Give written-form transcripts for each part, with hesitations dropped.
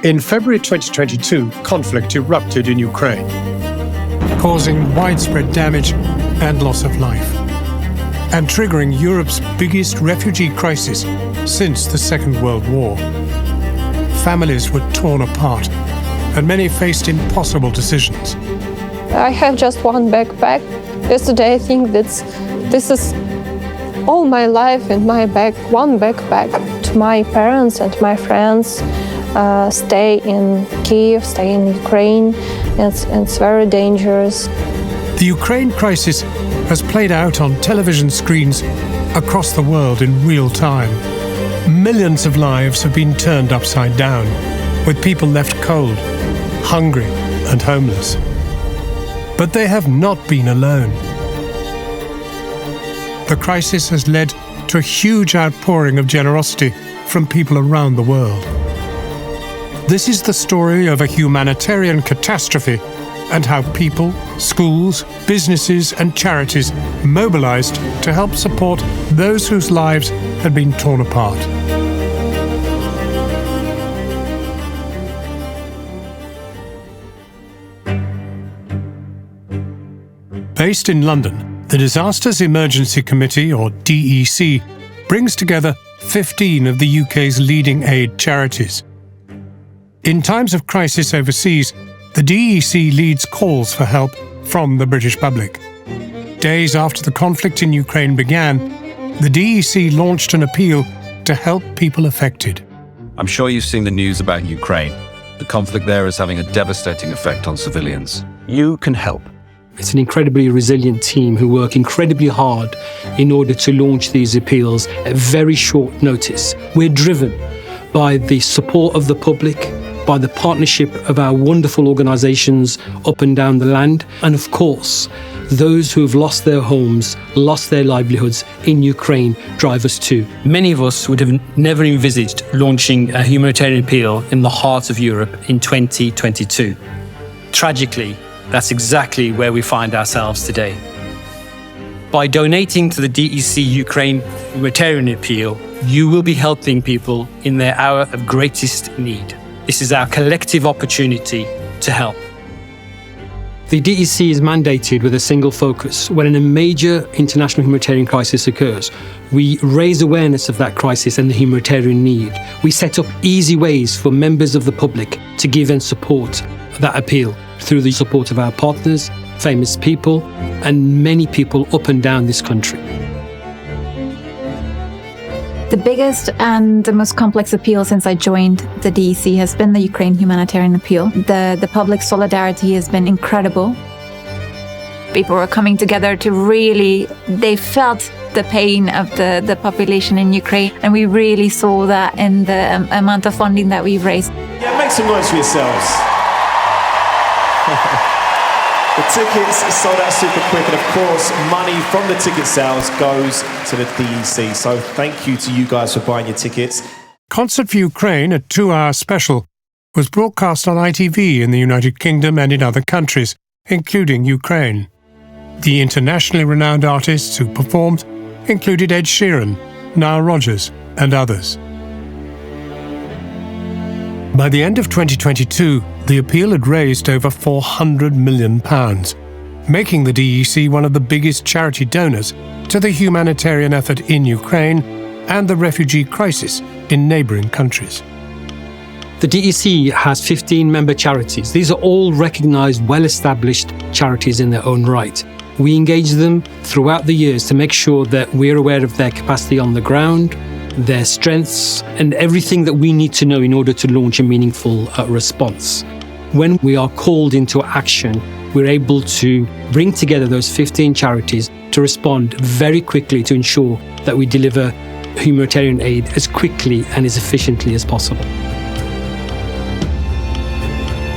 In February 2022, conflict erupted in Ukraine, causing widespread damage and loss of life, and triggering Europe's biggest refugee crisis since the Second World War. Families were torn apart, and many faced impossible decisions. I have just one backpack. Yesterday I think this is all my life in my bag, one backpack. To my parents and my friends, stay in Kiev, stay in Ukraine. It's very dangerous. The Ukraine crisis has played out on television screens across the world in real time. Millions of lives have been turned upside down, with people left cold, hungry, and homeless. But they have not been alone. The crisis has led to a huge outpouring of generosity from people around the world. This is the story of a humanitarian catastrophe and how people, schools, businesses, and charities mobilized to help support those whose lives had been torn apart. Based in London, the Disasters Emergency Committee, or DEC, brings together 15 of the UK's leading aid charities. In times of crisis overseas, the DEC leads calls for help from the British public. Days after the conflict in Ukraine began, the DEC launched an appeal to help people affected. I'm sure you've seen the news about Ukraine. The conflict there is having a devastating effect on civilians. You can help. It's an incredibly resilient team who work incredibly hard in order to launch these appeals at very short notice. We're driven by the support of the public, by the partnership of our wonderful organisations up and down the land, and of course, those who have lost their homes, lost their livelihoods in Ukraine drive us too. Many of us would have never envisaged launching a humanitarian appeal in the heart of Europe in 2022. Tragically, that's exactly where we find ourselves today. By donating to the DEC Ukraine Humanitarian Appeal, you will be helping people in their hour of greatest need. This is our collective opportunity to help. The DEC is mandated with a single focus. When a major international humanitarian crisis occurs, we raise awareness of that crisis and the humanitarian need. We set up easy ways for members of the public to give and support that appeal through the support of our partners, famous people, and many people up and down this country. The biggest and the most complex appeal since I joined the DEC has been the Ukraine Humanitarian Appeal. The public solidarity has been incredible. People were coming together to they felt the pain of the population in Ukraine, and we really saw that in the amount of funding that we've raised. Yeah, make some noise for yourselves. The tickets sold out super quick, and of course, money from the ticket sales goes to the DEC. So thank you to you guys for buying your tickets. Concert for Ukraine, a 2-hour special, was broadcast on ITV in the United Kingdom and in other countries, including Ukraine. The internationally renowned artists who performed included Ed Sheeran, Nile Rodgers, and others. By the end of 2022, the appeal had raised over £400 million, making the DEC one of the biggest charity donors to the humanitarian effort in Ukraine and the refugee crisis in neighbouring countries. The DEC has 15 member charities. These are all recognised, well-established charities in their own right. We engage them throughout the years to make sure that we're aware of their capacity on the ground, their strengths, and everything that we need to know in order to launch a meaningful response. When we are called into action, we're able to bring together those 15 charities to respond very quickly to ensure that we deliver humanitarian aid as quickly and as efficiently as possible.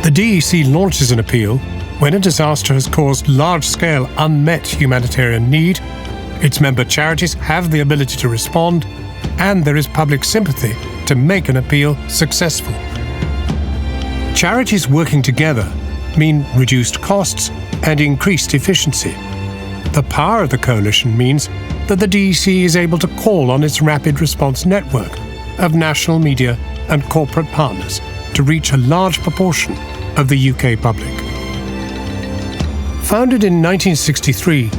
The DEC launches an appeal when a disaster has caused large-scale unmet humanitarian need, its member charities have the ability to respond, and there is public sympathy to make an appeal successful. Charities working together mean reduced costs and increased efficiency. The power of the coalition means that the DEC is able to call on its rapid response network of national media and corporate partners to reach a large proportion of the UK public. Founded in 1963,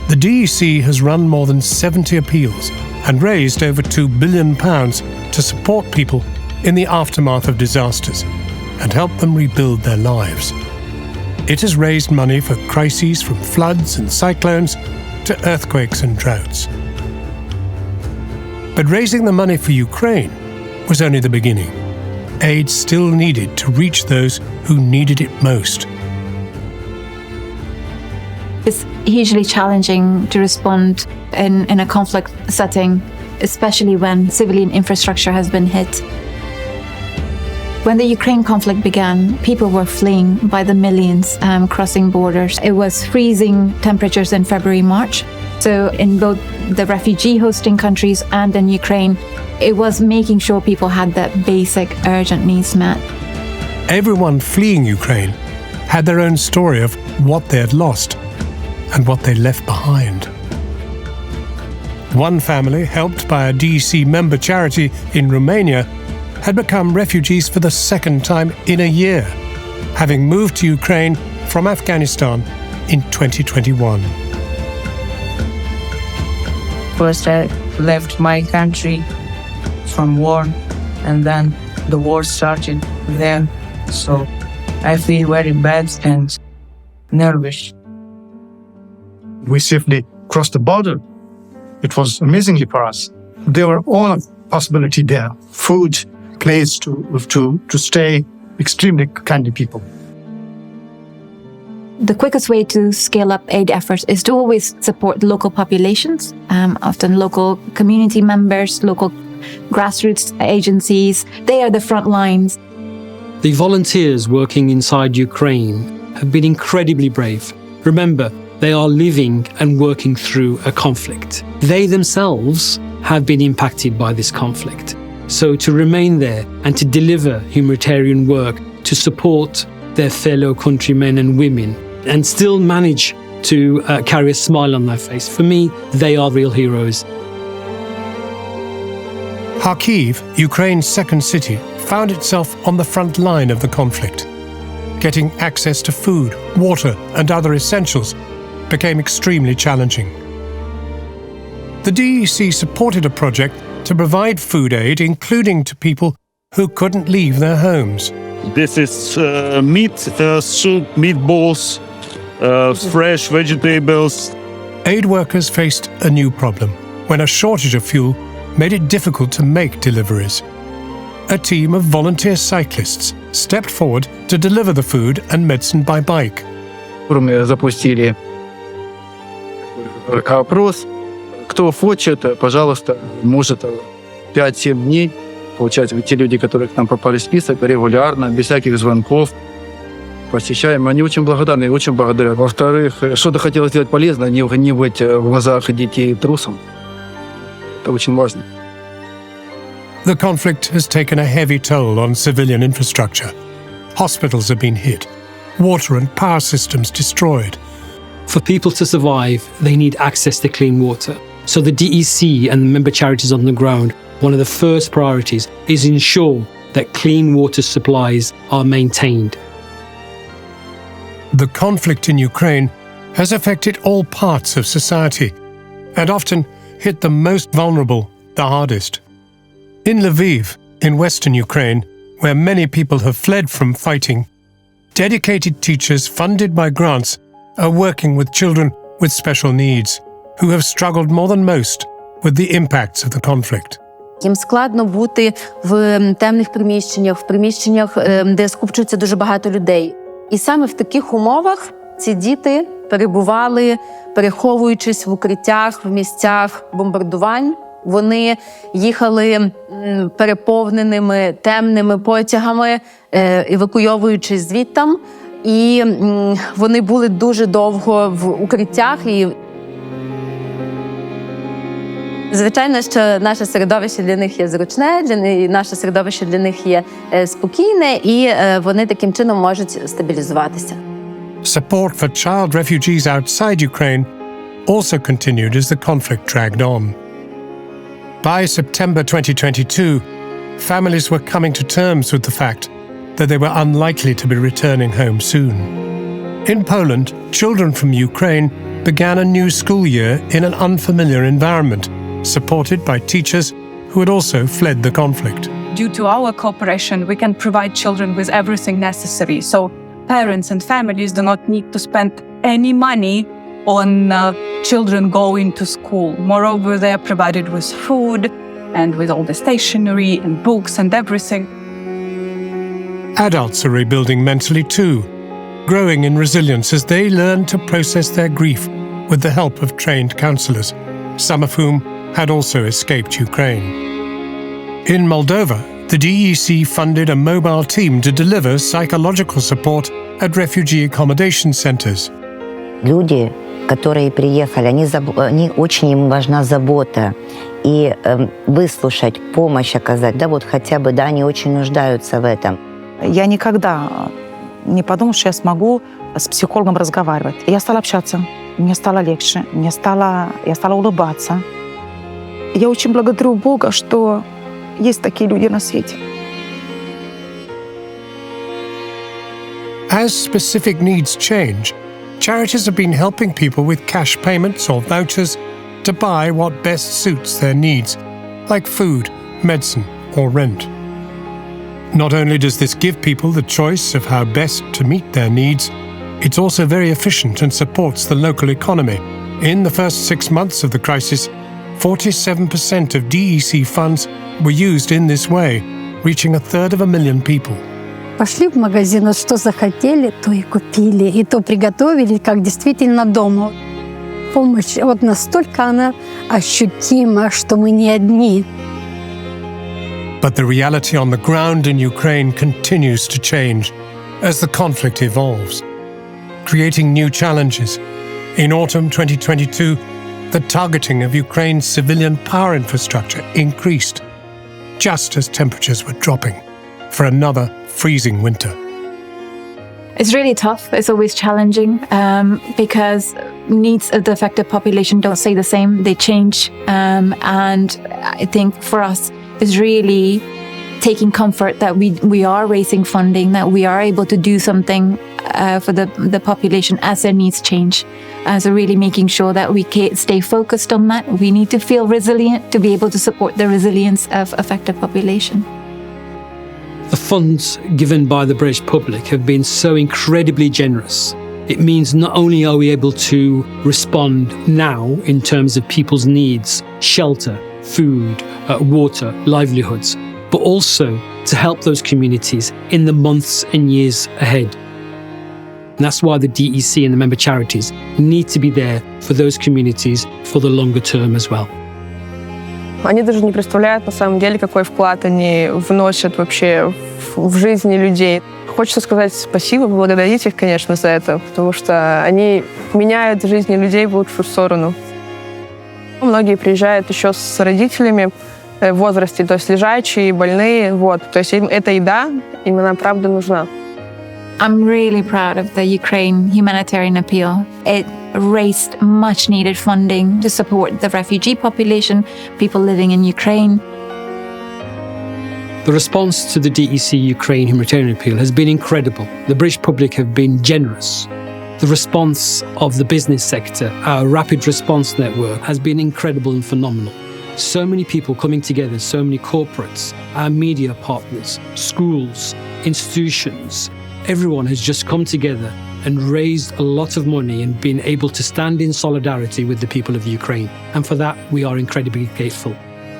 the DEC has run more than 70 appeals and raised over £2 billion to support people in the aftermath of disasters and help them rebuild their lives. It has raised money for crises from floods and cyclones to earthquakes and droughts. But raising the money for Ukraine was only the beginning. Aid still needed to reach those who needed it most. It's hugely challenging to respond in a conflict setting, especially when civilian infrastructure has been hit. When the Ukraine conflict began, people were fleeing by the millions, crossing borders. It was freezing temperatures in February, March. So in both the refugee hosting countries and in Ukraine, it was making sure people had that basic urgent needs met. Everyone fleeing Ukraine had their own story of what they had lost and what they left behind. One family, helped by a DEC member charity in Romania, had become refugees for the second time in a year, having moved to Ukraine from Afghanistan in 2021. First, I left my country from war, and then the war started there. So I feel very bad and nervous. We safely crossed the border. It was amazingly for us. There were all possibility there: food, place to stay, extremely kindly people. The quickest way to scale up aid efforts is to always support local populations, often local community members, local grassroots agencies. They are the front lines. The volunteers working inside Ukraine have been incredibly brave. Remember, they are living and working through a conflict. They themselves have been impacted by this conflict. So to remain there and to deliver humanitarian work to support their fellow countrymen and women and still manage to carry a smile on their face, for me, they are real heroes. Kharkiv, Ukraine's second city, found itself on the front line of the conflict. Getting access to food, water, and other essentials became extremely challenging. The DEC supported a project to provide food aid, including to people who couldn't leave their homes. This is meat, soup, meatballs, fresh vegetables. Aid workers faced a new problem when a shortage of fuel made it difficult to make deliveries. A team of volunteer cyclists stepped forward to deliver the food and medicine by bike. Мы запустили опрос. Кто хочет, пожалуйста, может 5-7 дней получать те люди, которые к нам попали в список, регулярно, без всяких звонков. Посещаем. Они очень благодарны и очень благодарят. Во-вторых, что-то хотелось сделать полезно, не быть в глазах детей трусом. Это очень важно. The conflict has taken a heavy toll on civilian infrastructure. Hospitals have been hit, water and power systems destroyed. For people to survive, they need access to clean water. So the DEC and the member charities on the ground, one of the first priorities is ensure that clean water supplies are maintained. The conflict in Ukraine has affected all parts of society and often hit the most vulnerable the hardest. In Lviv, in western Ukraine, where many people have fled from fighting, dedicated teachers funded by grants are working with children with special needs who have struggled more than most with the impacts of the conflict. Їм складно бути в темних приміщеннях, в приміщеннях, де скупчується дуже багато людей. І саме в таких умовах ці діти перебували, переховуючись в укриттях, в місцях бомбардувань. Вони їхали переповненими темними потягами, евакуйовуючись звідтам. І вони були дуже довго в укриттях. І звичайно, що наше середовище для них є зручне, наше середовище для них є спокійне, і вони таким чином можуть стабілізуватися. Support for child refugees outside Ukraine also continued as the conflict dragged on. By September 2022, families were coming to terms with the fact that they were unlikely to be returning home soon. In Poland, children from Ukraine began a new school year in an unfamiliar environment, supported by teachers who had also fled the conflict. Due to our cooperation, we can provide children with everything necessary. So parents and families do not need to spend any money on children going to school. Moreover, they are provided with food and with all the stationery and books and everything. Adults are rebuilding mentally too, growing in resilience as they learn to process their grief with the help of trained counselors, some of whom had also escaped Ukraine. In Moldova, the DEC funded a mobile team to deliver psychological support at refugee accommodation centers. Люди, которые приехали, они очень им важна забота и выслушать, помощь оказать, да, вот хотя бы, да, они очень нуждаются в этом. Я никогда не подумала, что я смогу с психологом разговаривать. Я стала общаться, мне стало легче, я стала улыбаться. Я очень благодарю Бога, что есть такие люди на свете. As specific needs change, charities have been helping people with cash payments or vouchers to buy what best suits their needs, like food, medicine, or rent. Not only does this give people the choice of how best to meet their needs, it's also very efficient and supports the local economy. In the first 6 months of the crisis, 47% of DEC funds were used in this way, reaching 250,000 people. Пошли в магазин, вот что захотели, то и купили, и то приготовили, как действительно дома. Помощь вот настолько она ощутима, что мы не одни. But the reality on the ground in Ukraine continues to change as the conflict evolves, creating new challenges. In autumn 2022, the targeting of Ukraine's civilian power infrastructure increased, just as temperatures were dropping for another freezing winter. It's really tough. It's always challenging because needs of the affected population don't stay the same. They change. And I think for us, it's really taking comfort that we are raising funding, that we are able to do something for the population as their needs change. So really making sure that we stay focused on that. We need to feel resilient to be able to support the resilience of affected population. The funds given by the British public have been so incredibly generous. It means not only are we able to respond now in terms of people's needs, shelter, food, water, livelihoods, but also to help those communities in the months and years ahead. And that's why the DEC and the member charities need to be there for those communities for the longer term as well. Они даже не представляют, на самом деле, какой вклад они вносят вообще в жизни людей. Хочется сказать спасибо, поблагодарить их, конечно, за это, потому что они меняют жизни людей в лучшую сторону. Многие приезжают еще с родителями в возрасте, то есть лежачие, больные, вот. То есть им эта еда, им она правда нужна. I'm really proud of the Ukraine Humanitarian Appeal. It raised much needed funding to support the refugee population, people living in Ukraine. The response to the DEC Ukraine Humanitarian Appeal has been incredible. The British public have been generous. The response of the business sector, our rapid response network, has been incredible and phenomenal. So many people coming together, so many corporates, our media partners, schools, institutions. Everyone has just come together and raised a lot of money and been able to stand in solidarity with the people of Ukraine. And for that, we are incredibly grateful.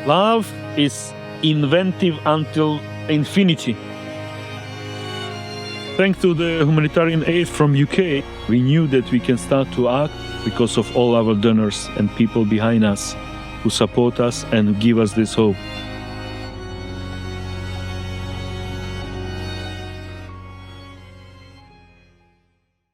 Love is inventive until infinity. Thanks to the humanitarian aid from UK, we knew that we can start to act because of all our donors and people behind us who support us and give us this hope.